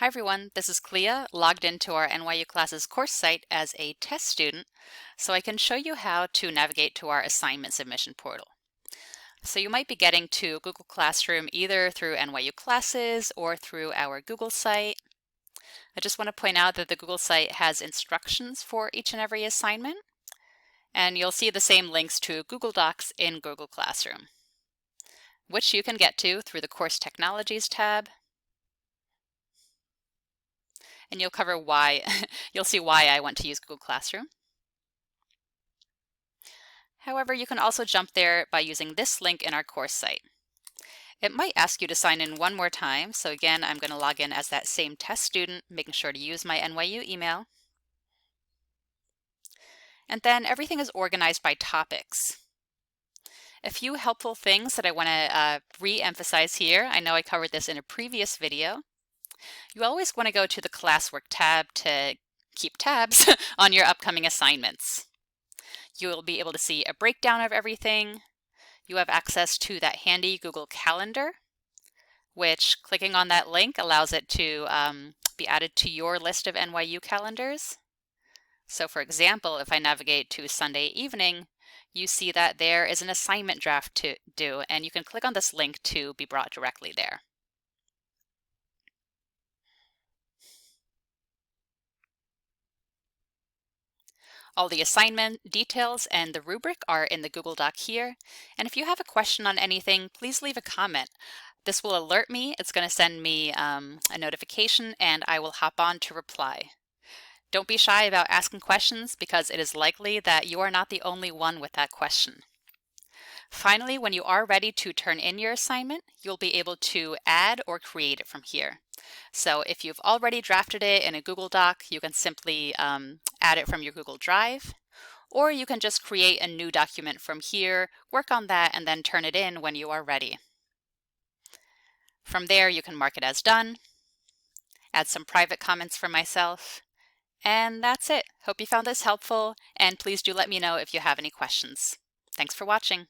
Hi everyone, this is Clea, logged into our NYU Classes course site as a test student, so I can show you how to navigate to our assignment submission portal. So you might be getting to Google Classroom either through NYU Classes or through our Google site. I just want to point out that the Google site has instructions for each and every assignment, and you'll see the same links to Google Docs in Google Classroom, which you can get to through the Course Technologies tab. And you'll cover why, you'll see why I want to use Google Classroom. However, you can also jump there by using this link in our course site. It might ask you to sign in one more time, so again, I'm going to log in as that same test student, making sure to use my NYU email. And then everything is organized by topics. A few helpful things that I want to re-emphasize here. I know I covered this in a previous video. You always want to go to the Classwork tab to keep tabs on your upcoming assignments. You will be able to see a breakdown of everything. You have access to that handy Google Calendar, which clicking on that link allows it to be added to your list of NYU calendars. So for example, if I navigate to Sunday evening, you see that there is an assignment draft to do, and you can click on this link to be brought directly there. All the assignment details and the rubric are in the Google Doc here. And if you have a question on anything, please leave a comment. This will alert me. It's going to send me a notification and I will hop on to reply. Don't be shy about asking questions because it is likely that you are not the only one with that question. Finally, when you are ready to turn in your assignment, you'll be able to add or create it from here. So if you've already drafted it in a Google Doc, you can simply add it from your Google Drive, or you can just create a new document from here, work on that, and then turn it in when you are ready. From there, you can mark it as done, add some private comments for myself, and that's it. Hope you found this helpful, and please do let me know if you have any questions. Thanks for watching.